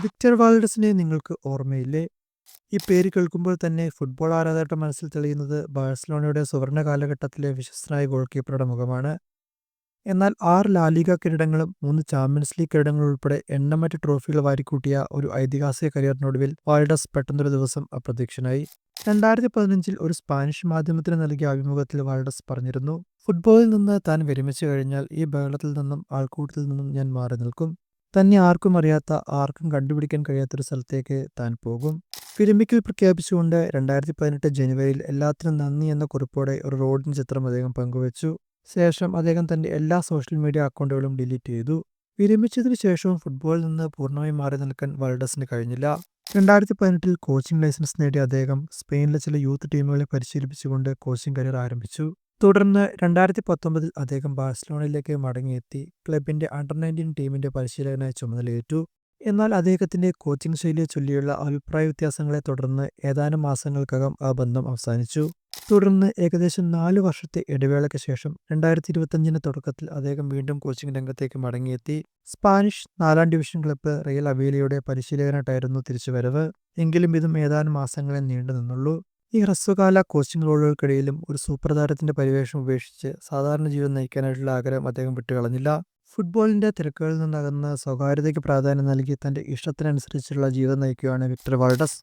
Victor വാൽഡസിനെ നിങ്ങൾക്ക് ഓർമ്മയില്ലേ? ഈ പേര് കേൾക്കുമ്പോൾ തന്നെ ഫുട്ബോൾ ആരാധകരുടെ മനസ്സിൽ തെളിയുന്നത് ബാഴ്സലോണയുടെ സുവർണ്ണ കാലഘട്ടത്തിലെ വിശ്വസ്തനായ ഗോൾ കീപ്പറുടെ മുഖമാണ്. എന്നാൽ 6 ലാലിഗ കിരീടങ്ങളും 3 ചാമ്പ്യൻസ് ലീഗ് കിരീടങ്ങളും ഉൾപ്പെടെ എണ്ണമറ്റ ട്രോഫികൾ വാരിക്കൂട്ടിയ ഒരു ഐതിഹാസിക കരിയറിനൊടുവിൽ വാൽഡസ് പെട്ടെന്നൊരു ദിവസം അപ്രത്യക്ഷനായി. 2015-ൽ ഒരു സ്പാനിഷ് മാധ്യമത്തിന് നൽകിയ അഭിമുഖത്തിൽ വാൽഡസ് പറഞ്ഞിരുന്നു, ഫുട്ബോളിൽ നിന്ന് താൻ വിരമിച്ചു കഴിഞ്ഞാൽ ഈ ബഹളത്തിൽ നിന്നും ആൾക്കൂട്ടത്തിൽ നിന്നും ഞാൻ മാറി നിൽക്കും. തന്നെ ആർക്കും അറിയാത്ത, ആർക്കും കണ്ടുപിടിക്കാൻ കഴിയാത്തൊരു സ്ഥലത്തേക്ക് താൻ പോകും. വിരമിക്കൽ പ്രഖ്യാപിച്ചുകൊണ്ട് 2018 ജനുവരിയിൽ എല്ലാത്തിനും നന്ദി എന്ന കുറിപ്പോടെ ഒരു റോഡിന്റെ ചിത്രം അദ്ദേഹം പങ്കുവച്ചു. ശേഷം അദ്ദേഹം തന്റെ എല്ലാ സോഷ്യൽ മീഡിയ അക്കൗണ്ടുകളും ഡിലീറ്റ് ചെയ്തു. വിരമിച്ചതിനു ശേഷവും ഫുട്ബോളിൽ നിന്ന് പൂർണ്ണമായും മാറി നിൽക്കാൻ വാൽഡസിന് കഴിഞ്ഞില്ല. 2018-ൽ കോച്ചിംഗ് ലൈസൻസ് നേടിയ അദ്ദേഹം സ്പെയിനിലെ ചില യൂത്ത് ടീമുകളെ പരിശീലിപ്പിച്ചുകൊണ്ട് കോച്ചിംഗ് കരിയർ ആരംഭിച്ചു. തുടർന്ന് 2019-ൽ അദ്ദേഹം ബാഴ്സലോണയിലേക്ക് മടങ്ങിയെത്തി ക്ലബിന്റെ അണ്ടർ-19 ടീമിന്റെ പരിശീലകനായി ചുമതലയേറ്റു. എന്നാൽ അദ്ദേഹത്തിന്റെ കോച്ചിംഗ് ശൈലിയെ ചൊല്ലിയുള്ള അഭിപ്രായ വ്യത്യാസങ്ങളെ തുടർന്ന് ഏതാനും മാസങ്ങൾക്കകം ആ ബന്ധം അവസാനിച്ചു. തുടർന്ന് ഏകദേശം 4 വർഷത്തെ ഇടവേളയ്ക്ക് ശേഷം 2025 തുടക്കത്തിൽ അദ്ദേഹം വീണ്ടും കോച്ചിംഗ് രംഗത്തേക്ക് മടങ്ങിയെത്തി. സ്പാനിഷ് 4ാം ഡിവിഷൻ ക്ലബ്ബ് റിയൽ അവേലിയുടെ പരിശീലകനായിട്ടായിരുന്നു തിരിച്ചുവരവ്. എങ്കിലും ഇതും ഏതാനും മാസങ്ങളെ നീണ്ടു നിന്നുള്ളൂ. ഈ ഹ്രസ്വകാല കോച്ചിംഗ് റോളുകൾക്കിടയിലും ഒരു സൂപ്പർ താരത്തിന്റെ പരിവേഷം ഉപേക്ഷിച്ച് സാധാരണ ജീവിതം നയിക്കാനായിട്ടുള്ള ആഗ്രഹം അദ്ദേഹം വിട്ടുകളഞ്ഞില്ല. ഫുട്ബോളിന്റെ തിരക്കുകളിൽ നിന്നകന്ന് സ്വകാര്യതയ്ക്ക് പ്രാധാന്യം നൽകി തന്റെ ഇഷ്ടത്തിനനുസരിച്ചുള്ള ജീവിതം നയിക്കുകയാണ് വിക്ടർ വാൽഡസ്.